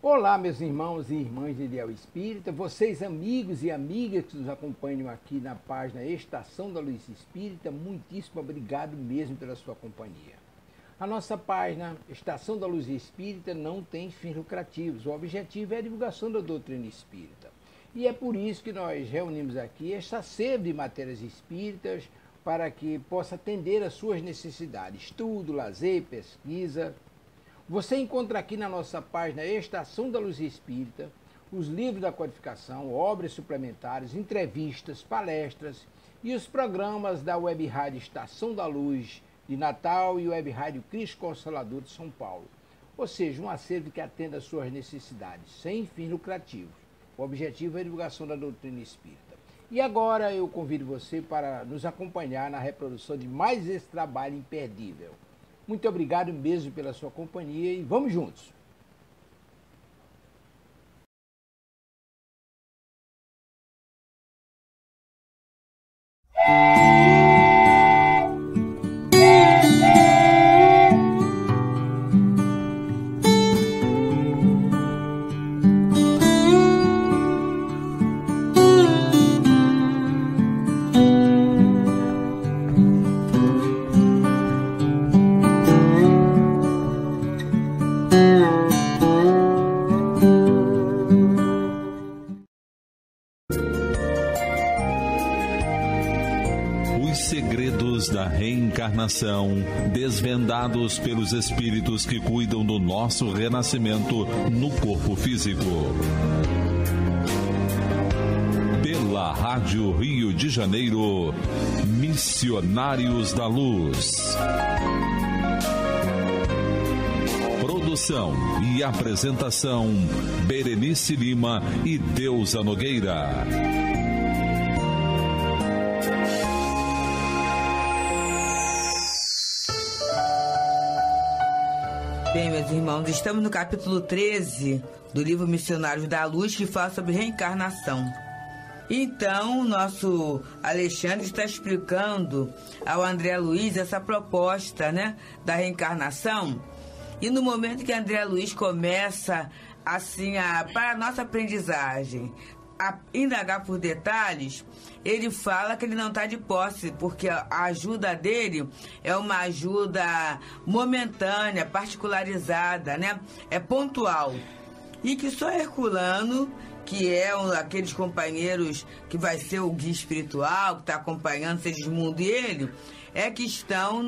Olá, meus irmãos e irmãs de Ideal Espírita, vocês amigos e amigas que nos acompanham aqui na página Estação da Luz Espírita, muitíssimo obrigado mesmo pela sua companhia. A nossa página Estação da Luz Espírita não tem fins lucrativos, o objetivo é a divulgação da doutrina espírita. E é por isso que nós reunimos aqui esta sede de matérias espíritas para que possa atender às suas necessidades, estudo, lazer, pesquisa. Você encontra aqui na nossa página Estação da Luz Espírita os livros da codificação, obras suplementares, entrevistas, palestras e os programas da Web Rádio Estação da Luz de Natal e Web Rádio Cristo Consolador de São Paulo. Ou seja, um acervo que atenda às suas necessidades, sem fins lucrativos. O objetivo é a divulgação da doutrina espírita. E agora eu convido você para nos acompanhar na reprodução de mais esse trabalho imperdível. Muito obrigado mesmo pela sua companhia e vamos juntos! Da reencarnação, desvendados pelos espíritos que cuidam do nosso renascimento no corpo físico. Pela Rádio Rio de Janeiro, Missionários da Luz. Produção e apresentação, Berenice Lima e Deusa Nogueira. Bem, meus irmãos, estamos no capítulo 13 do livro Missionários da Luz, que fala sobre reencarnação. Então, o nosso Alexandre está explicando ao André Luiz essa proposta, né, da reencarnação. E no momento que André Luiz começa, assim, para a nossa aprendizagem, a indagar por detalhes, ele fala que ele não está de posse, porque a ajuda dele é uma ajuda momentânea, particularizada, né? É pontual. E que só Herculano, que é aqueles companheiros que vai ser o guia espiritual, que está acompanhando Segismundo e ele, é que estão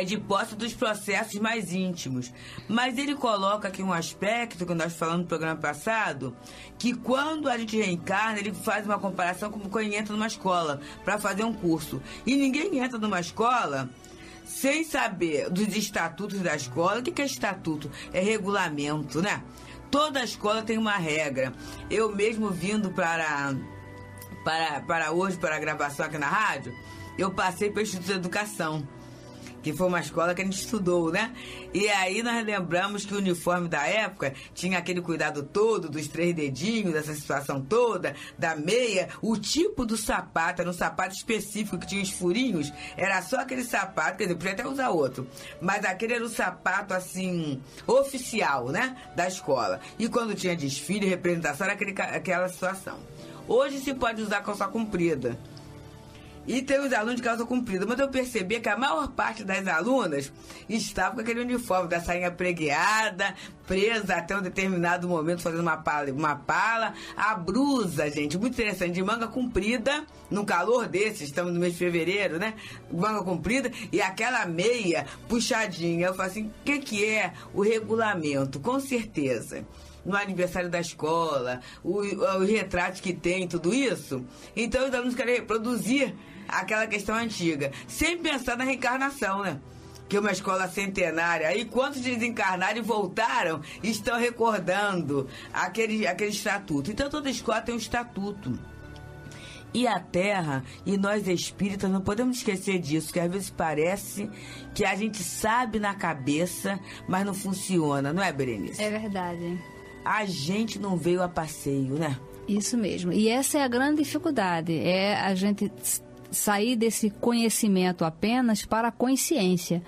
de posse dos processos mais íntimos. Mas ele coloca aqui um aspecto que nós falamos no programa passado, que quando a gente reencarna, ele faz uma comparação com quem entra numa escola para fazer um curso. E ninguém entra numa escola sem saber dos estatutos da escola. O que é estatuto? É regulamento, né? Toda escola tem uma regra. Eu mesmo vindo para hoje, para a gravação aqui na rádio, eu passei para o Instituto de Educação, que foi uma escola que a gente estudou, né? E aí nós lembramos que o uniforme da época tinha aquele cuidado todo dos 3 dedinhos, dessa situação toda, da meia, o tipo do sapato, era um sapato específico que tinha os furinhos, era só aquele sapato, quer dizer, podia até usar outro, mas aquele era o sapato, assim, oficial, né, da escola. E quando tinha desfile, representação, era aquela situação. Hoje se pode usar calça comprida. E tem os alunos de calça comprida, mas eu percebi que a maior parte das alunas estava com aquele uniforme da sainha pregueada, presa até um determinado momento, fazendo uma pala. A blusa, gente, muito interessante, de manga comprida, no calor desse, estamos no mês de fevereiro, né? Manga comprida, e aquela meia puxadinha. Eu falo assim, o que é o regulamento? Com certeza, no aniversário da escola, os retratos que tem, tudo isso. Então os alunos querem reproduzir aquela questão antiga, sem pensar na reencarnação, né? Que é uma escola centenária. Aí quantos desencarnaram e voltaram estão recordando aquele estatuto. Então toda escola tem um estatuto. E a Terra, e nós espíritas, não podemos esquecer disso, que às vezes parece que a gente sabe na cabeça, mas não funciona, não é, Berenice? É verdade. A gente não veio a passeio, né? Isso mesmo. E essa é a grande dificuldade, é a gente sair desse conhecimento apenas para a consciência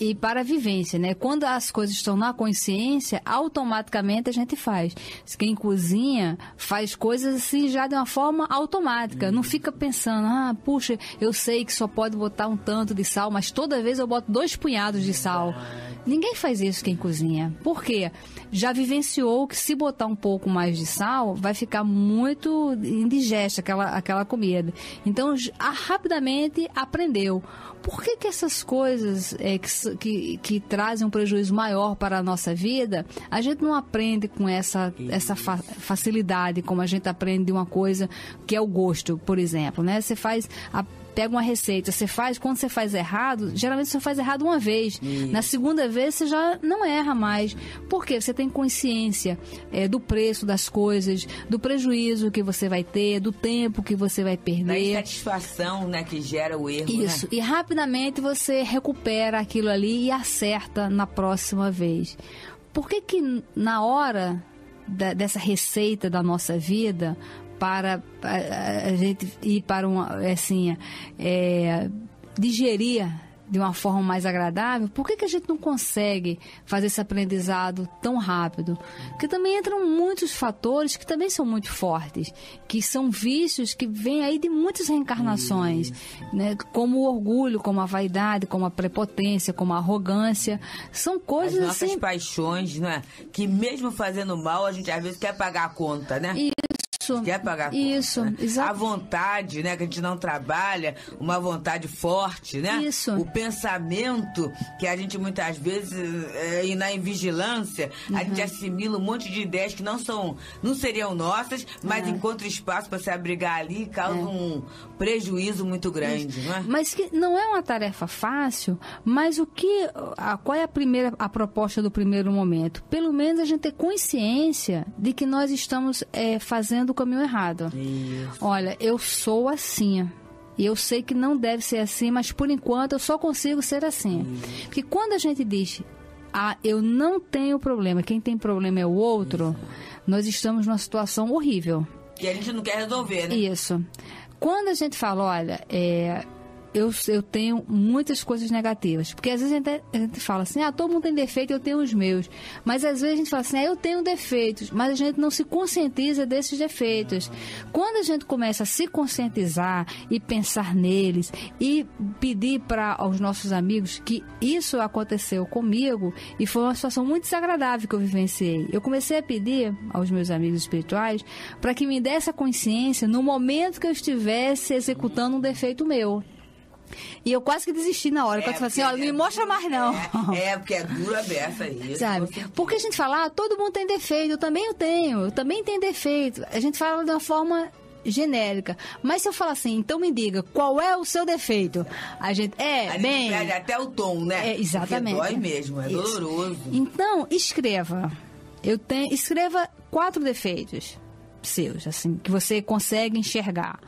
e para a vivência, né? Quando as coisas estão na consciência, automaticamente a gente faz. Quem cozinha faz coisas assim já de uma forma automática. Não fica pensando, puxa, eu sei que só pode botar um tanto de sal, mas toda vez eu boto 2 punhados de sal. Ninguém faz isso quem cozinha. Por quê? Já vivenciou que se botar um pouco mais de sal, vai ficar muito indigesta aquela comida. Então, rapidamente aprendeu. Por que essas coisas que trazem um prejuízo maior para a nossa vida, a gente não aprende com essa facilidade como a gente aprende de uma coisa que é o gosto, por exemplo, né? Você pega uma receita, quando você faz errado, geralmente você faz errado uma vez. Na segunda vez você já não erra mais. Por quê? Você tem consciência do preço das coisas, do prejuízo que você vai ter, do tempo que você vai perder. Da insatisfação, né, que gera o erro. Isso. Né? E rapidamente você recupera aquilo ali e acerta na próxima vez. Por que na hora dessa receita da nossa vida, para a gente ir para digerir de uma forma mais agradável, por que a gente não consegue fazer esse aprendizado tão rápido? Porque também entram muitos fatores que também são muito fortes, que são vícios que vêm aí de muitas reencarnações, né? Como o orgulho, como a vaidade, como a prepotência, como a arrogância. São coisas as nossas assim... paixões, né? Que mesmo fazendo mal, a gente às vezes quer pagar a conta, né? Quer pagar a conta. Isso, né? exato. A vontade, né, que a gente não trabalha, uma vontade forte, né? Isso. O pensamento que a gente muitas vezes, e na invigilância, a gente assimila um monte de ideias que não seriam nossas, mas encontra espaço para se abrigar ali e causa um prejuízo muito grande, não é? Mas que não é uma tarefa fácil, mas qual é a proposta do primeiro momento? Pelo menos a gente ter consciência de que nós estamos fazendo o caminho errado. Isso. Olha, eu sou assim. E eu sei que não deve ser assim, mas por enquanto eu só consigo ser assim. Porque quando a gente diz, eu não tenho problema, quem tem problema é o outro, nós estamos numa situação horrível. E a gente não quer resolver, né? Isso. Quando a gente fala, olha, eu tenho muitas coisas negativas. Porque às vezes a gente fala assim, todo mundo tem defeito, eu tenho os meus. Mas às vezes a gente fala assim, eu tenho defeitos, mas a gente não se conscientiza desses defeitos. Quando a gente começa a se conscientizar e pensar neles e pedir para os nossos amigos que isso aconteceu comigo e foi uma situação muito desagradável que eu vivenciei. Eu comecei a pedir aos meus amigos espirituais para que me desse a consciência no momento que eu estivesse executando um defeito meu. E eu quase que desisti na hora. Quando você fala assim, olha, não me mostra mais não. Porque é duro a beça isso. Sabe? Porque a gente fala, todo mundo tem defeito, eu também tenho defeito. A gente fala de uma forma genérica. Mas se eu falar assim, então me diga, qual é o seu defeito? A gente perde até o tom, né? Exatamente. Porque dói mesmo, é doloroso. Então, escreva. Escreva 4 defeitos seus, assim, que você consegue enxergar.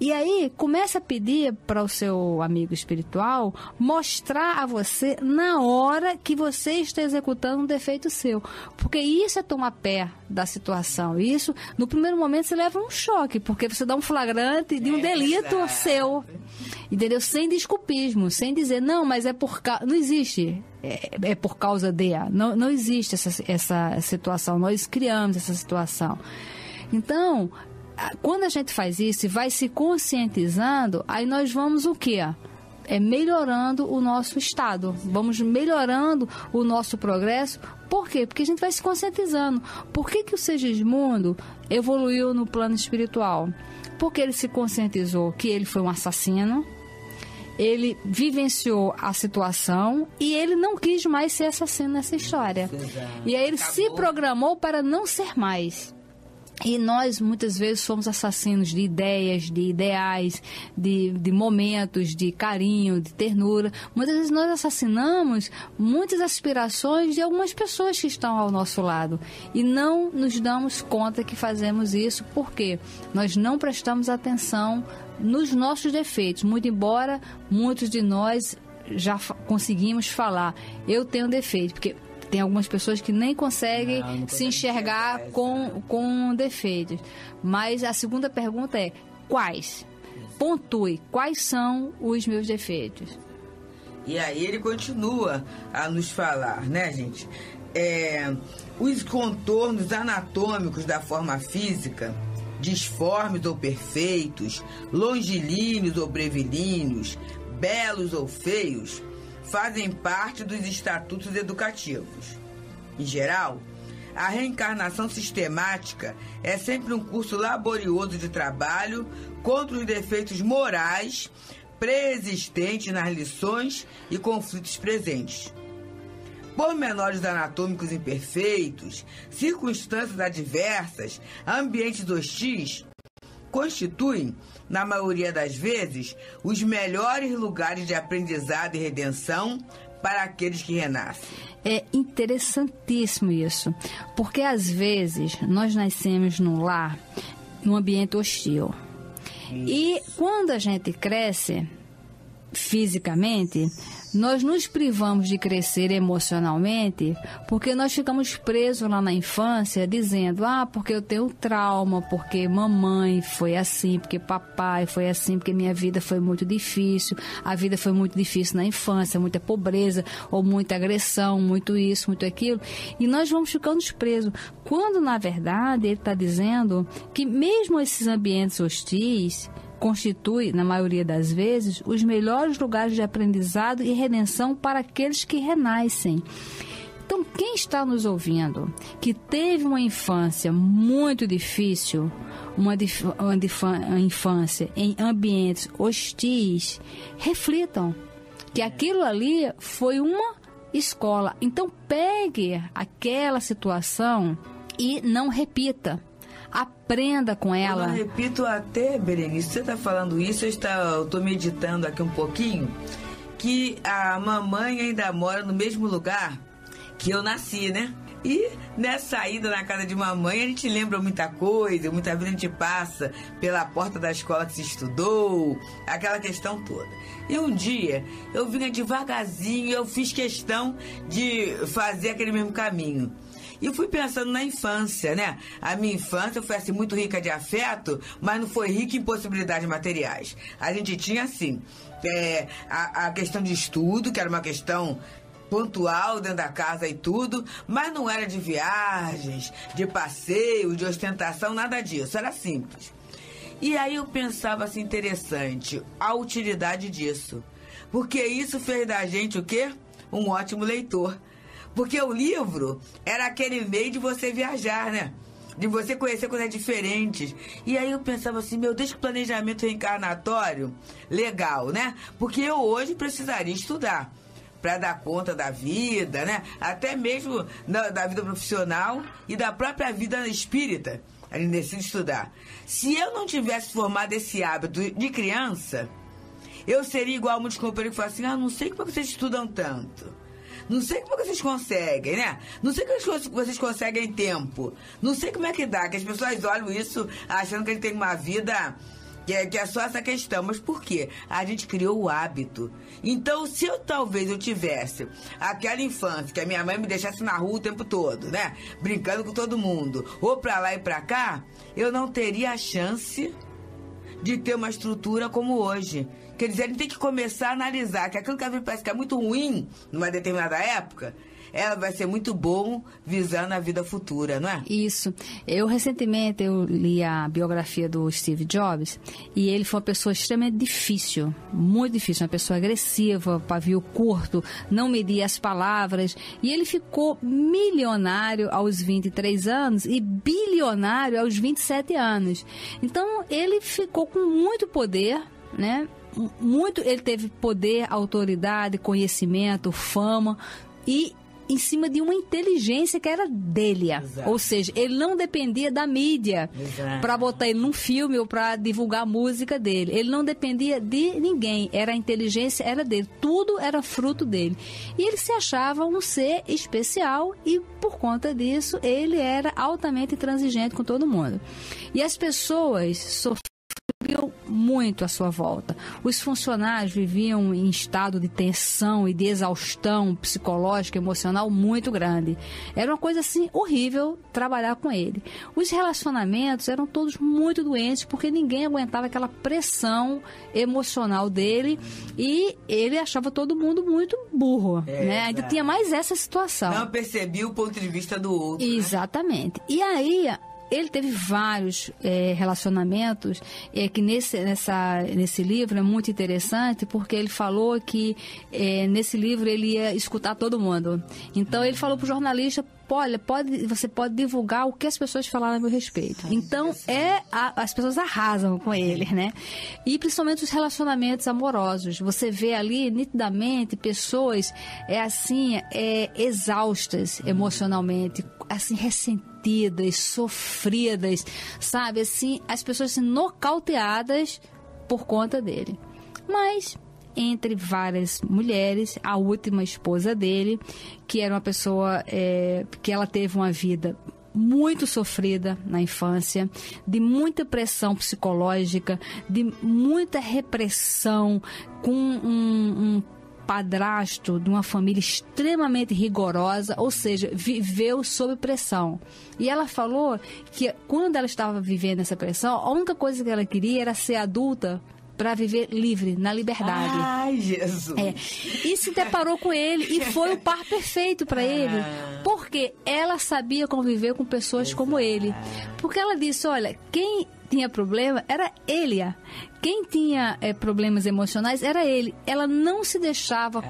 E aí, começa a pedir para o seu amigo espiritual mostrar a você na hora que você está executando um defeito seu. Porque isso é tomar pé da situação. Isso, no primeiro momento, você leva um choque, porque você dá um flagrante de um delito seu. Entendeu? Sem desculpismo, sem dizer, não, mas é por causa... Não existe. É por causa de... Não existe essa situação. Nós criamos essa situação. Então... Quando a gente faz isso e vai se conscientizando, aí nós vamos o quê? Melhorando o nosso estado. Vamos melhorando o nosso progresso. Por quê? Porque a gente vai se conscientizando. Por que o Segismundo evoluiu no plano espiritual? Porque ele se conscientizou que ele foi um assassino, ele vivenciou a situação e ele não quis mais ser assassino nessa história. E aí ele se programou para não ser mais. E nós, muitas vezes, somos assassinos de ideias, de ideais, de momentos, de carinho, de ternura. Muitas vezes nós assassinamos muitas aspirações de algumas pessoas que estão ao nosso lado. E não nos damos conta que fazemos isso, porque nós não prestamos atenção nos nossos defeitos. Muito embora muitos de nós já conseguimos falar, eu tenho defeito, porque... Tem algumas pessoas que nem conseguem se enxergar com defeitos. Mas a segunda pergunta é, quais? pontue quais são os meus defeitos. E aí ele continua a nos falar, né, gente? Os contornos anatômicos da forma física, disformes ou perfeitos, longilíneos ou brevilíneos, belos ou feios, fazem parte dos estatutos educativos. Em geral, a reencarnação sistemática é sempre um curso laborioso de trabalho contra os defeitos morais pré-existentes nas lições e conflitos presentes. Pormenores anatômicos imperfeitos, circunstâncias adversas, ambientes hostis, constituem, na maioria das vezes, os melhores lugares de aprendizado e redenção para aqueles que renascem. É interessantíssimo isso, porque às vezes nós nascemos num lar, num ambiente hostil. E quando a gente cresce fisicamente, nós nos privamos de crescer emocionalmente porque nós ficamos presos lá na infância dizendo, porque eu tenho trauma, porque mamãe foi assim, porque papai foi assim, porque minha vida foi muito difícil, a vida foi muito difícil na infância, muita pobreza, ou muita agressão, muito isso, muito aquilo, e nós vamos ficando presos, quando na verdade ele está dizendo que mesmo esses ambientes hostis constitui, na maioria das vezes, os melhores lugares de aprendizado e redenção para aqueles que renascem. Então, quem está nos ouvindo, que teve uma infância muito difícil, uma infância em ambientes hostis, reflitam que aquilo ali foi uma escola. Então, pegue aquela situação e não repita. Aprenda com ela. Eu repito até, Berenice, você está falando isso, eu estou meditando aqui um pouquinho, que a mamãe ainda mora no mesmo lugar que eu nasci, né? E nessa ida na casa de mamãe a gente lembra muita coisa, muita vida a gente passa pela porta da escola que se estudou, aquela questão toda. E um dia eu vinha devagarzinho, eu fiz questão de fazer aquele mesmo caminho. E fui pensando na infância, né? A minha infância foi assim, muito rica de afeto, mas não foi rica em possibilidades materiais. A gente tinha, assim, a questão de estudo, que era uma questão pontual dentro da casa e tudo, mas não era de viagens, de passeio, de ostentação, nada disso. Era simples. E aí eu pensava assim, interessante, a utilidade disso. Porque isso fez da gente o quê? Um ótimo leitor. Porque o livro era aquele meio de você viajar, né? De você conhecer coisas diferentes. E aí eu pensava assim, meu Deus, que planejamento reencarnatório legal, né? Porque eu hoje precisaria estudar para dar conta da vida, né? Até mesmo da vida profissional e da própria vida espírita. A gente decide estudar. Se eu não tivesse formado esse hábito de criança, eu seria igual a muitos companheiros que falam assim, não sei como é que vocês estudam tanto. Não sei como é que vocês conseguem, né? Não sei como é que vocês conseguem tempo. Não sei como é que dá, que as pessoas olham isso achando que a gente tem uma vida que é só essa questão. Mas por quê? A gente criou o hábito. Então, se talvez eu tivesse aquela infância que a minha mãe me deixasse na rua o tempo todo, né? Brincando com todo mundo, ou pra lá e pra cá, eu não teria a chance de ter uma estrutura como hoje. Quer dizer, a gente tem que começar a analisar que aquilo que a vida parece que é muito ruim numa determinada época, ela vai ser muito bom visando a vida futura, não é? Isso. Recentemente, eu li a biografia do Steve Jobs e ele foi uma pessoa extremamente difícil, muito difícil, uma pessoa agressiva, pavio curto, não media as palavras, e ele ficou milionário aos 23 anos e bilionário aos 27 anos. Então, ele ficou com muito poder, né? Ele teve poder, autoridade, conhecimento, fama e em cima de uma inteligência que era dele. Exato. Ou seja, ele não dependia da mídia para botar ele num filme ou para divulgar a música dele. Ele não dependia de ninguém. A inteligência era dele. Tudo era fruto dele. E ele se achava um ser especial e, por conta disso, ele era altamente intransigente com todo mundo. E as pessoas sofriam muito à sua volta. Os funcionários viviam em estado de tensão e de exaustão psicológica, emocional muito grande. Era uma coisa assim horrível trabalhar com ele. Os relacionamentos eram todos muito doentes porque ninguém aguentava aquela pressão emocional dele e ele achava todo mundo muito burro, né? Ainda tinha mais essa situação. Não percebia o ponto de vista do outro. Exatamente. Né? E aí ele teve vários relacionamentos que nesse livro é muito interessante porque ele falou que nesse livro ele ia escutar todo mundo. Então ele falou para o jornalista: olha, você pode divulgar o que as pessoas falaram a meu respeito. Então, as pessoas arrasam com ele, né? E principalmente os relacionamentos amorosos. Você vê ali, nitidamente, pessoas, exaustas emocionalmente, assim, ressentidas, sofridas, sabe? Assim, as pessoas nocauteadas por conta dele. Mas entre várias mulheres, a última esposa dele, que era uma pessoa que ela teve uma vida muito sofrida na infância, de muita pressão psicológica, de muita repressão, com um padrasto de uma família extremamente rigorosa, ou seja, viveu sob pressão. E ela falou que quando ela estava vivendo essa pressão, a única coisa que ela queria era ser adulta para viver livre, na liberdade. Ai, Jesus! E se deparou com ele e foi o par perfeito para ele, porque ela sabia conviver com pessoas como ele. Porque ela disse, olha, quem tinha problema era ele. Quem tinha problemas emocionais era ele. Ela não se deixava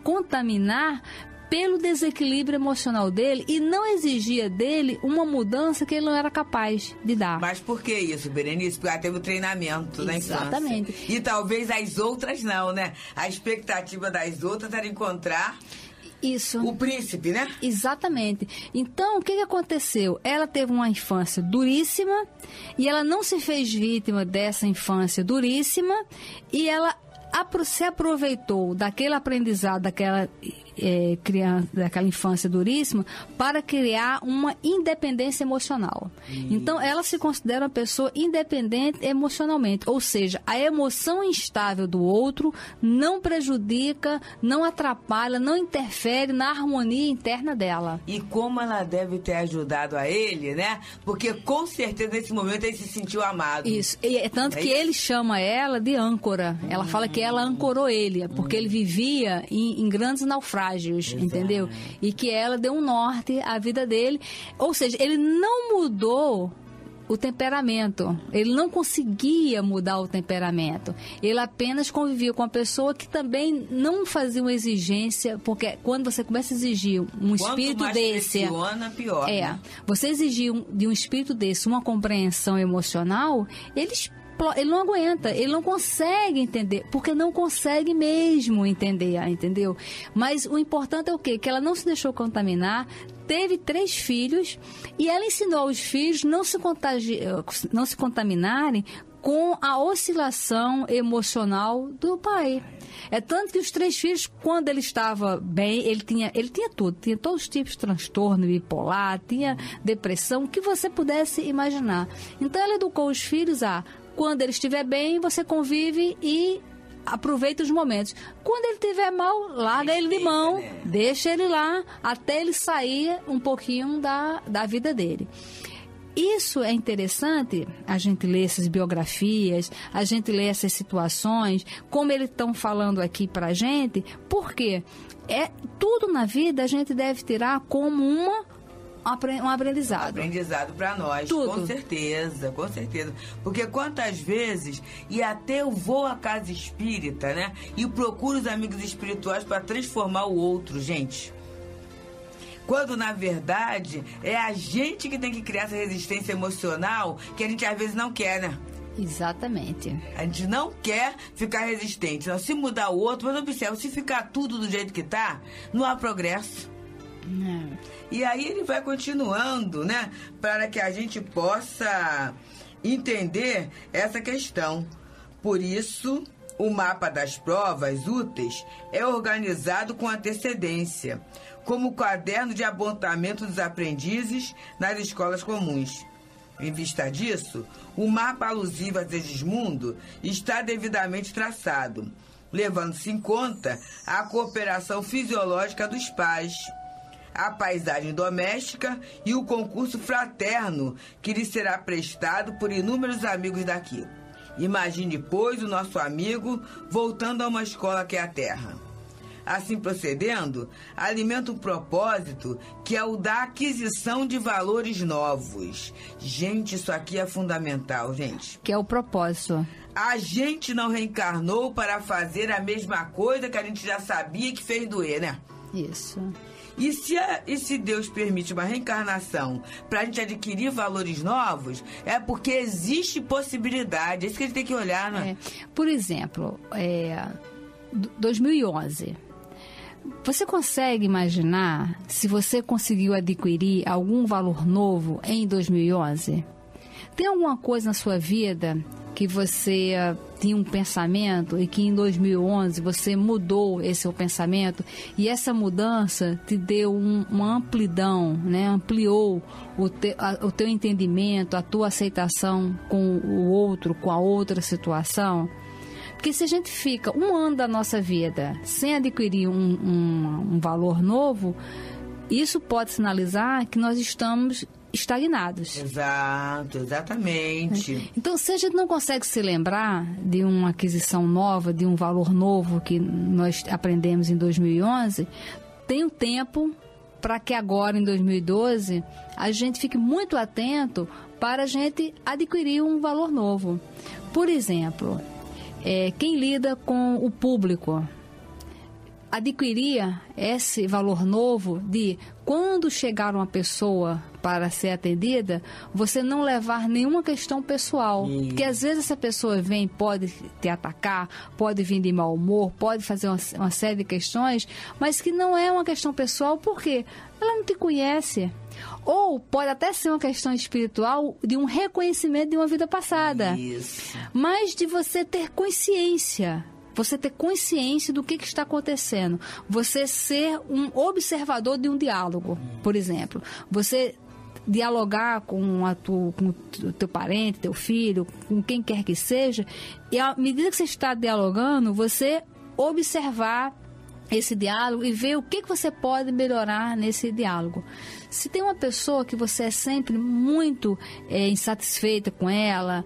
contaminar pelo desequilíbrio emocional dele e não exigia dele uma mudança que ele não era capaz de dar. Mas por que isso, Berenice? Porque ela teve o treinamento na infância. Exatamente. E talvez as outras não, né? A expectativa das outras era encontrar isso. O príncipe, né? Exatamente. Então, o que aconteceu? Ela teve uma infância duríssima e ela não se fez vítima dessa infância duríssima e ela se aproveitou daquele aprendizado, daquela infância duríssima, para criar uma independência emocional. Então, ela se considera uma pessoa independente emocionalmente, ou seja, a emoção instável do outro não prejudica, não atrapalha, não interfere na harmonia interna dela. E como ela deve ter ajudado a ele, né? Porque com certeza nesse momento ele se sentiu amado. Isso, e tanto que ele chama ela de âncora. Ela fala que ela ancorou ele, porque ele vivia em grandes naufrágios. Entendeu? E que ela deu um norte à vida dele. Ou seja, ele não mudou o temperamento. Ele não conseguia mudar o temperamento. Ele apenas convivia com uma pessoa que também não fazia uma exigência, porque quando você começa a exigir um espírito desse... Pressiona, pior. Né? Você exigir de um espírito desse uma compreensão emocional, ele não aguenta, ele não consegue entender, porque não consegue mesmo entender, entendeu? Mas o importante é o quê? Que ela não se deixou contaminar, teve 3 filhos e ela ensinou os filhos não se contaminarem com a oscilação emocional do pai. É tanto que os 3 filhos, quando ele estava bem, ele tinha tudo, tinha todos os tipos de transtorno bipolar, tinha depressão, o que você pudesse imaginar. Então ela educou os filhos quando ele estiver bem, você convive e aproveita os momentos. Quando ele estiver mal, larga ele de mão, deixa ele lá, até ele sair um pouquinho da vida dele. Isso é interessante, a gente lê essas biografias, a gente lê essas situações, como eles estão falando aqui pra gente, porque tudo na vida a gente deve tirar como um aprendizado. Um aprendizado para nós, tudo. Com certeza, com certeza. Porque quantas vezes, e até eu vou à casa espírita, né? E procuro os amigos espirituais para transformar o outro, gente. Quando, na verdade, é a gente que tem que criar essa resistência emocional que a gente às vezes não quer, né? Exatamente. A gente não quer ficar resistente. Não, se mudar o outro, mas observa, se ficar tudo do jeito que tá, não há progresso. Não. E aí ele vai continuando, né? Para que a gente possa entender essa questão. Por isso, o mapa das provas úteis é organizado com antecedência, como o caderno de apontamento dos aprendizes nas escolas comuns. Em vista disso, o mapa alusivo a Segismundo está devidamente traçado, levando-se em conta a cooperação fisiológica dos pais, a paisagem doméstica e o concurso fraterno que lhe será prestado por inúmeros amigos daqui. Imagine, pois, o nosso amigo voltando a uma escola que é a Terra. Assim procedendo, alimenta um propósito que é o da aquisição de valores novos. Gente, isso aqui é fundamental, gente. Que é o propósito. A gente não reencarnou para fazer a mesma coisa que a gente já sabia que fez doer, né? Isso. E se Deus permite uma reencarnação para a gente adquirir valores novos, é porque existe possibilidade. É isso que a gente tem que olhar, né? Por exemplo, 2011. Você consegue imaginar se você conseguiu adquirir algum valor novo em 2011? Tem alguma coisa na sua vida que você tinha um pensamento e que em 2011 você mudou esse seu pensamento e essa mudança te deu uma amplidão, né? Ampliou o teu entendimento, a tua aceitação com o outro, com a outra situação? Porque se a gente fica um ano da nossa vida sem adquirir um valor novo, isso pode sinalizar que nós estamos estagnados. Exato, exatamente. Então, se a gente não consegue se lembrar de uma aquisição nova, de um valor novo que nós aprendemos em 2011, tem um tempo para que agora, em 2012, a gente fique muito atento para a gente adquirir um valor novo. Por exemplo, quem lida com o público adquiria esse valor novo de quando chegar uma pessoa para ser atendida, você não levar nenhuma questão pessoal. Porque às vezes essa pessoa vem, pode te atacar, pode vir de mau humor, pode fazer uma série de questões, mas que não é uma questão pessoal, porque ela não te conhece. Ou pode até ser uma questão espiritual de um reconhecimento de uma vida passada. Isso. Mas de você ter consciência. Você ter consciência do que está acontecendo. Você ser um observador de um diálogo, por exemplo. Você dialogar com o teu parente, teu filho, com quem quer que seja. E à medida que você está dialogando, você observar esse diálogo e ver o que você pode melhorar nesse diálogo. Se tem uma pessoa que você é sempre muito insatisfeita com ela,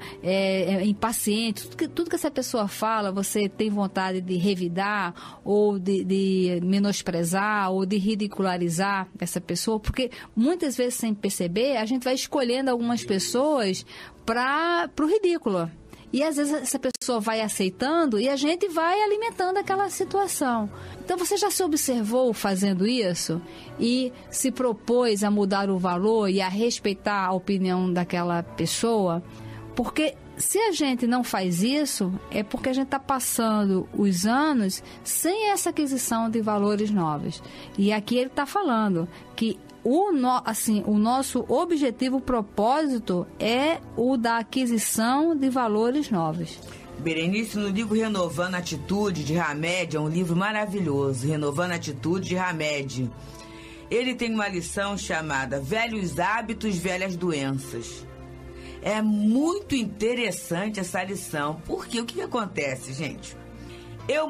impaciente, tudo que essa pessoa fala, você tem vontade de revidar, ou de menosprezar, ou de ridicularizar essa pessoa, porque muitas vezes, sem perceber, a gente vai escolhendo algumas pessoas para o ridículo. E às vezes essa pessoa vai aceitando e a gente vai alimentando aquela situação. Então você já se observou fazendo isso e se propôs a mudar o valor e a respeitar a opinião daquela pessoa? Porque se a gente não faz isso, é porque a gente está passando os anos sem essa aquisição de valores novos. E aqui ele está falando que o nosso objetivo, propósito é o da aquisição de valores novos. Berenice, no livro Renovando a Atitude, de Hamed, é um livro maravilhoso, Renovando a Atitude, de Hamed. Ele tem uma lição chamada Velhos Hábitos, Velhas Doenças. É muito interessante essa lição, porque o que acontece, gente?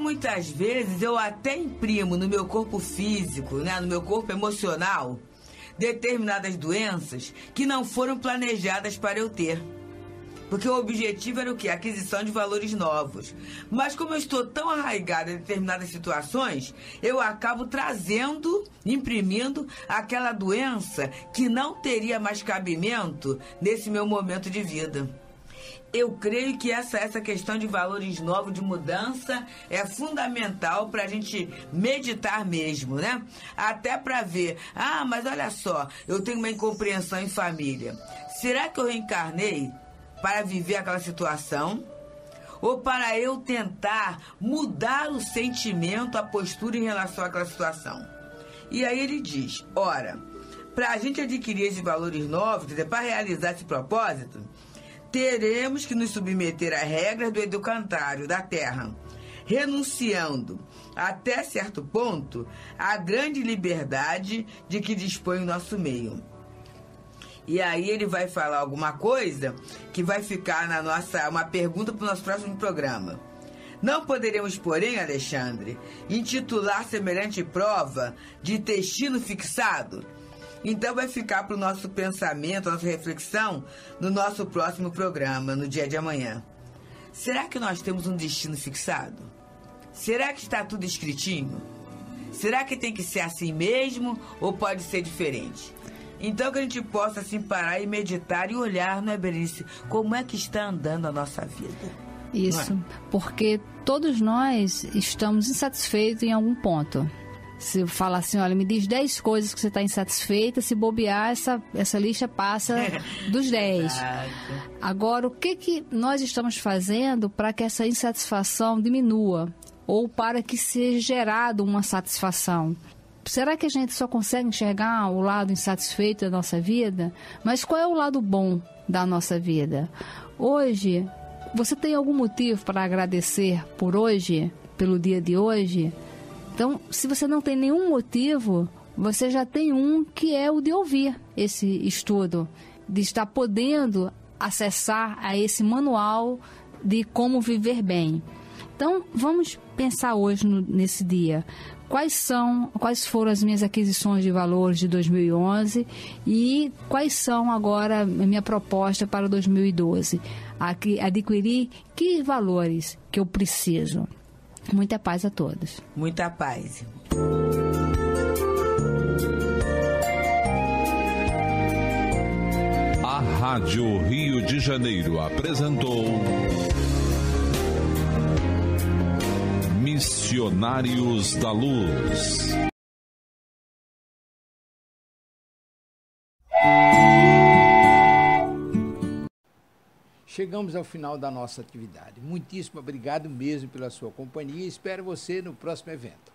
Muitas vezes, eu até imprimo no meu corpo físico, né, no meu corpo emocional, determinadas doenças que não foram planejadas para eu ter. Porque o objetivo era o quê? A aquisição de valores novos. Mas como eu estou tão arraigada em determinadas situações, eu acabo trazendo, imprimindo aquela doença que não teria mais cabimento nesse meu momento de vida. Eu creio que essa questão de valores novos, de mudança, é fundamental para a gente meditar mesmo, né? Até para ver, mas olha só, eu tenho uma incompreensão em família. Será que eu reencarnei para viver aquela situação? Ou para eu tentar mudar o sentimento, a postura em relação àquela situação? E aí ele diz, ora, para a gente adquirir esses valores novos, quer dizer, para realizar esse propósito, teremos que nos submeter às regras do educandário da Terra, renunciando, até certo ponto, à grande liberdade de que dispõe o nosso meio. E aí ele vai falar alguma coisa que vai ficar na nossa, uma pergunta para o nosso próximo programa. Não poderíamos, porém, Alexandre, intitular semelhante prova de destino fixado? Então vai ficar para o nosso pensamento, a nossa reflexão, no nosso próximo programa, no dia de amanhã. Será que nós temos um destino fixado? Será que está tudo escritinho? Será que tem que ser assim mesmo ou pode ser diferente? Então que a gente possa assim parar e meditar e olhar, não é, Berenice, como é que está andando a nossa vida? Isso, porque todos nós estamos insatisfeitos em algum ponto. Se falar assim, olha, me diz 10 coisas que você está insatisfeita, se bobear, essa lista passa dos 10. Agora, o que nós estamos fazendo para que essa insatisfação diminua? Ou para que seja gerado uma satisfação? Será que a gente só consegue enxergar o lado insatisfeito da nossa vida? Mas qual é o lado bom da nossa vida? Hoje, você tem algum motivo para agradecer por hoje, pelo dia de hoje? Então, se você não tem nenhum motivo, você já tem um que é o de ouvir esse estudo, de estar podendo acessar a esse manual de como viver bem. Então, vamos pensar hoje nesse dia. Quais foram as minhas aquisições de valores de 2011 e quais são agora a minha proposta para 2012? Adquirir que valores que eu preciso? Muita paz a todos. Muita paz. A Rádio Rio de Janeiro apresentou Missionários da Luz. Chegamos ao final da nossa atividade. Muitíssimo obrigado mesmo pela sua companhia e espero você no próximo evento.